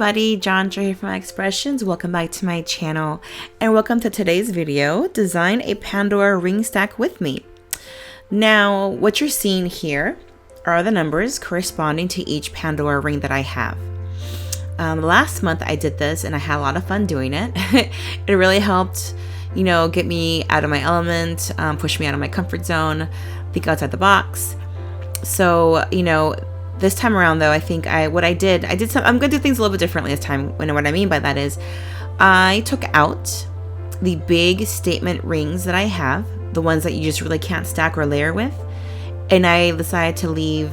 everybody, John here from Xpressions. Welcome back to my channel and welcome to today's video, Design a Pandora ring stack with me. Now, what you're seeing here are the numbers corresponding to each Pandora ring that I have. Last month I did this and I had a lot of fun doing it. It really helped, get me out of my element, push me out of my comfort zone, think outside the box. So, this time around though, I think I'm gonna do things a little bit differently this time. And what I mean by that is I took out the big statement rings that I have, the ones that you just really can't stack or layer with. And I decided to leave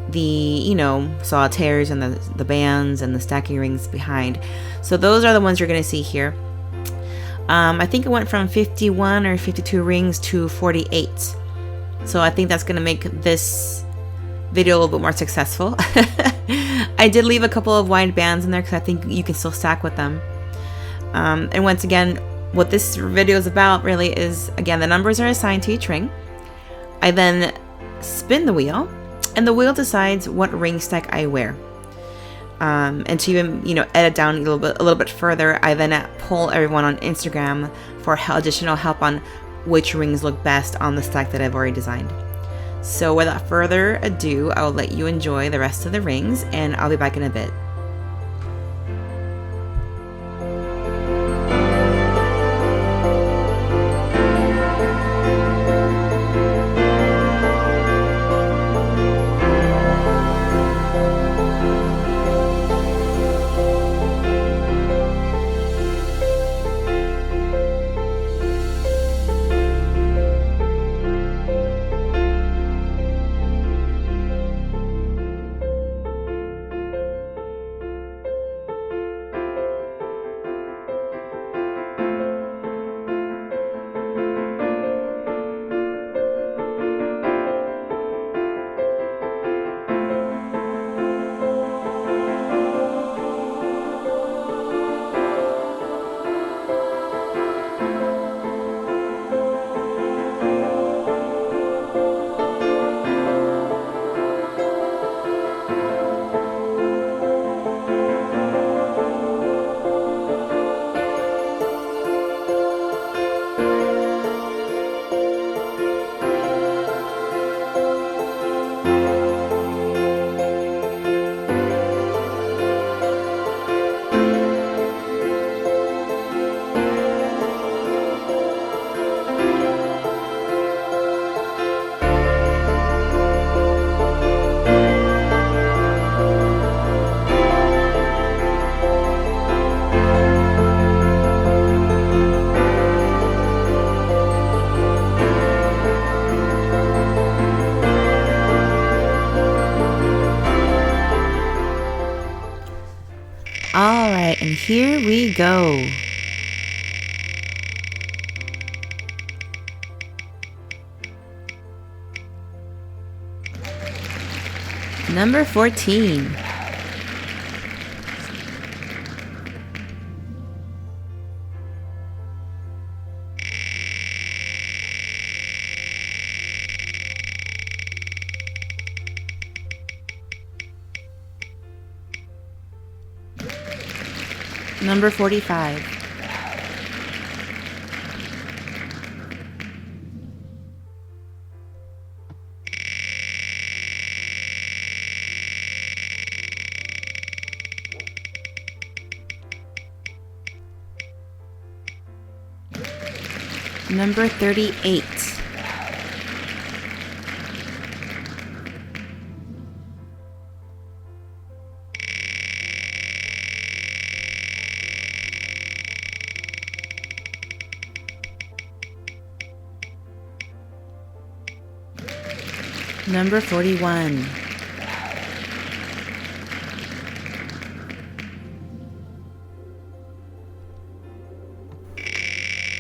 the, solitaires and the bands and the stacking rings behind. So those are the ones you're gonna see here. I think it went from 51 or 52 rings to 48. So I think that's gonna make this video a little bit more successful. I did leave a couple of wide bands in there because I think you can still stack with them. And once again, what this video is about really is, again, the numbers are assigned to each ring. I then spin the wheel and the wheel decides what ring stack I wear. And to even, edit down a little bit further, I then poll everyone on Instagram for additional help on which rings look best on the stack that I've already designed. So without further ado, I'll let you enjoy the rest of the rings and I'll be back in a bit. Alright, and here we go. Number 14. Number 45. Number 38. Number 41.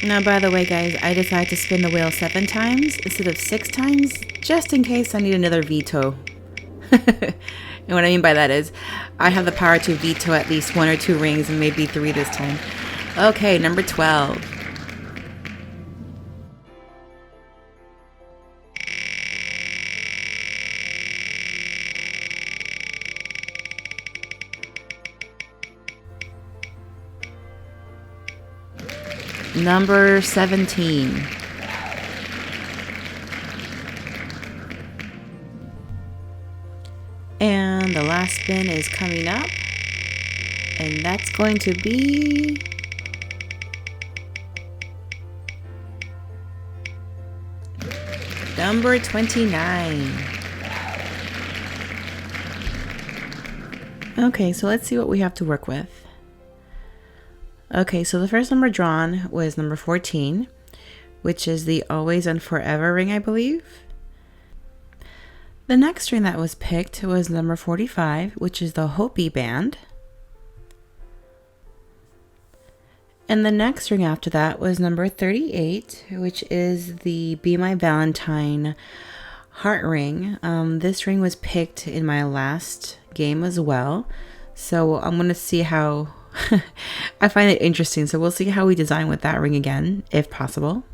Now, by the way, guys, I decided to spin the wheel 7 times instead of 6 times, just in case I need another veto. And what I mean by that is, I have the power to veto at least 1 or 2 rings and maybe 3 this time. Okay, number 12. number 17. And the last spin is coming up, and that's going to be number 29. Okay, so let's see what we have to work with. Okay, so the first number drawn was number 14, which is the Always and Forever ring, I believe. The next ring that was picked was number 45, which is the Hopi band. And the next ring after that was number 38, which is the Be My Valentine heart ring. This ring was picked in my last game as well. So I'm going to see how... I find it interesting. So we'll see how we design with that ring again, if possible.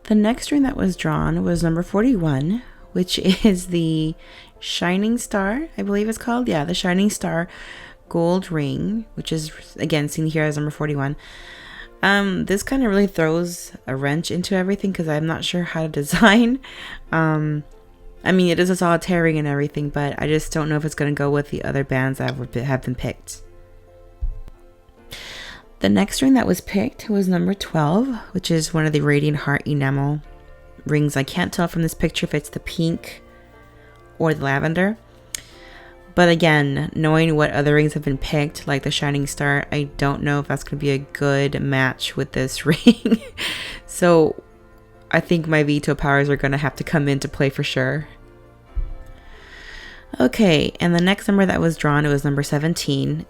The next ring that was drawn was number 41, which is the Shining Star, I believe it's called. Yeah, the Shining Star gold ring, which is again seen here as number 41. This kind of really throws a wrench into everything because I'm not sure how to design. I mean, it is a solitaire ring and everything, but I just don't know if it's going to go with the other bands that have been picked. The next ring that was picked was number 12, which is one of the Radiant Heart enamel rings. I can't tell from this picture if it's the pink or the lavender. But again, knowing what other rings have been picked, like the Shining Star, I don't know if that's going to be a good match with this ring. So I think my veto powers are going to have to come into play for sure. Okay, and the next number that was drawn was number 17.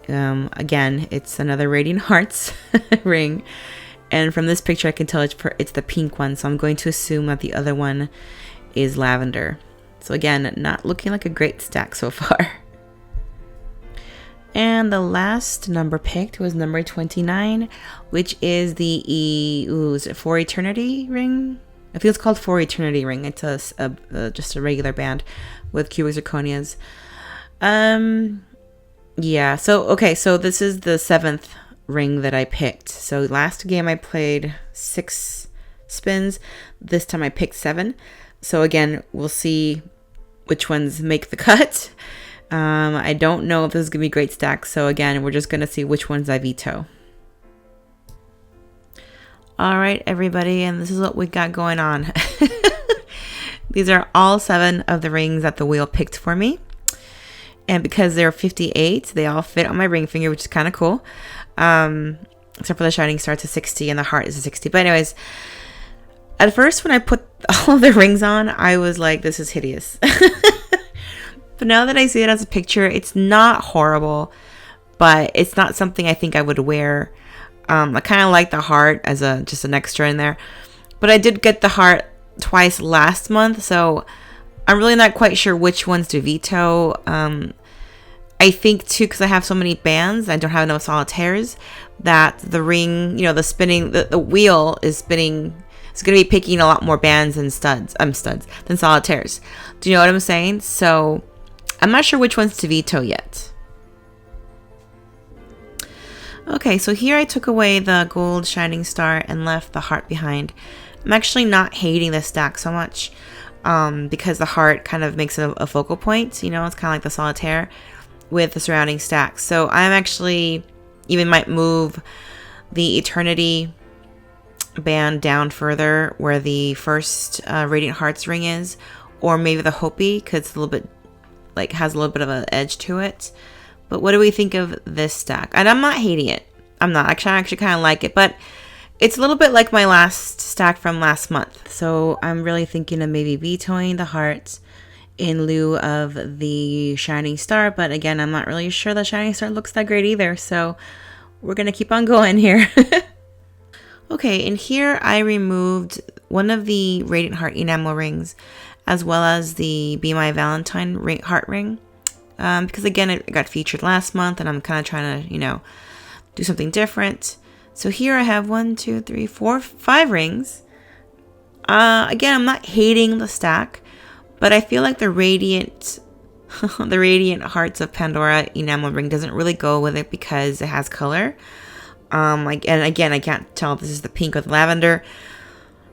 Again, it's another Radiant Hearts ring. And from this picture, I can tell it's the pink one. So I'm going to assume that the other one is lavender. So again, not looking like a great stack so far. And the last number picked was number 29, which is the is it For Eternity ring? I think it's called For Eternity ring. It's just a regular band with cubic zirconias. Yeah, so this is the 7th ring that I picked. So last game I played 6 spins. This time I picked 7. So again, we'll see which ones make the cut. I don't know if this is gonna be great stacks. So again, we're just gonna see which ones I veto. All right, everybody, and this is what we got going on. These are all 7 of the rings that the wheel picked for me. And because they're 58, they all fit on my ring finger, which is kind of cool. Except for the Shining Star, it's a 60, and the heart is a 60. But anyways, at first when I put all the rings on, I was like, this is hideous. But now that I see it as a picture, it's not horrible, but it's not something I think I would wear. I kind of like the heart as just an extra in there. But I did get the heart twice last month, so I'm really not quite sure which ones to veto. I think too, because I have so many bands, I don't have enough solitaires, that the ring, the spinning, the wheel is spinning. It's going to be picking a lot more bands than studs than solitaires. Do you know what I'm saying? So I'm not sure which ones to veto yet. Okay, so here I took away the gold Shining Star and left the heart behind. I'm actually not hating this stack so much because the heart kind of makes it a focal point. It's kind of like the solitaire with the surrounding stacks. So I'm actually even might move the Eternity band down further where the first Radiant Hearts ring is, or maybe the Hopi, because it's a little bit has a little bit of an edge to it. But what do we think of this stack? And I'm not hating it. I'm not. I actually kind of like it, but it's a little bit like my last stack from last month. So I'm really thinking of maybe vetoing the hearts in lieu of the Shining Star. But again, I'm not really sure the Shining Star looks that great either. So we're going to keep on going here. Okay, and here I removed one of the Radiant Heart enamel rings, as well as the Be My Valentine heart ring. Because again, it got featured last month and I'm kind of trying to, do something different. So here I have 1, 2, 3, 4, 5 rings. Again, I'm not hating the stack, but I feel like the Radiant Hearts of Pandora enamel ring doesn't really go with it because it has color. Like, and again, I can't tell if this is the pink or the lavender.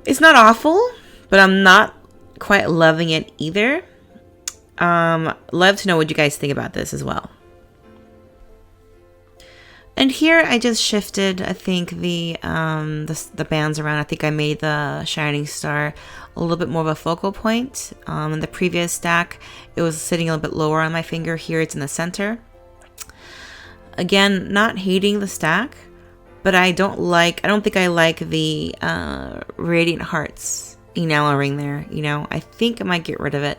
It's not awful, but I'm not quite loving it either. Love to know what you guys think about this as well. And here I just shifted, I think, the bands around. I think I made the shining star a little bit more of a focal point. In the previous stack, it was sitting a little bit lower on my finger. Here it's in the center. Again, not hating the stack, but I don't think I like the Radiant Hearts enamel ring there. You know, I think I might get rid of it.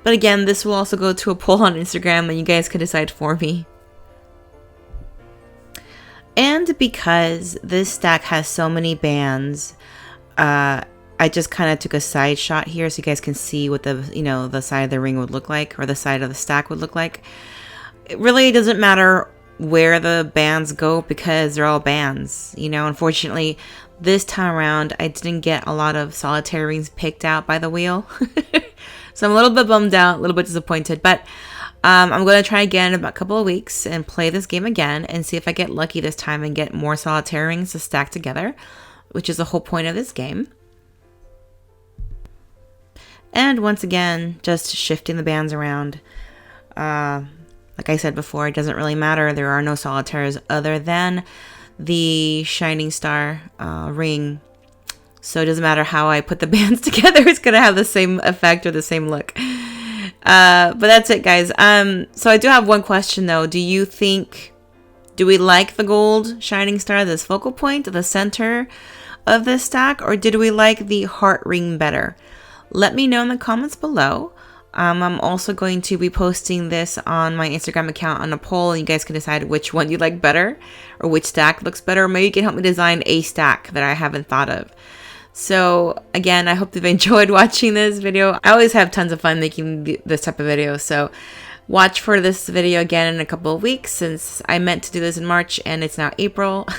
But again, this will also go to a poll on Instagram and you guys can decide for me. And because this stack has so many bands, I just kind of took a side shot here so you guys can see what the, you know, the side of the ring would look like, or the side of the stack would look like. It really doesn't matter where the bands go because they're all bands, you know. Unfortunately, this time around, I didn't get a lot of solitaire rings picked out by the wheel. So I'm a little bit bummed out, a little bit disappointed, but I'm going to try again in about a couple of weeks and play this game again and see if I get lucky this time and get more solitaire rings to stack together, which is the whole point of this game. And once again, just shifting the bands around. Like I said before, it doesn't really matter. There are no solitaires other than the shining star ring. So it doesn't matter how I put the bands together. It's going to have the same effect or the same look. But that's it, guys. So I do have one question, though. Do we like the gold shining star, this focal point, the center of this stack? Or did we like the heart ring better? Let me know in the comments below. I'm also going to be posting this on my Instagram account on a poll, and you guys can decide which one you like better or which stack looks better. Or maybe you can help me design a stack that I haven't thought of. So again, I hope you've enjoyed watching this video. I always have tons of fun making this type of video. So watch for this video again in a couple of weeks, since I meant to do this in March and it's now April.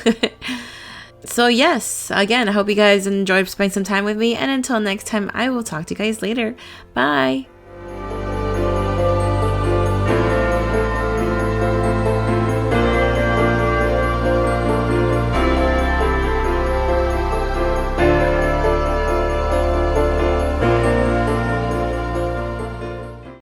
So yes, again, I hope you guys enjoyed spending some time with me. And until next time, I will talk to you guys later. Bye.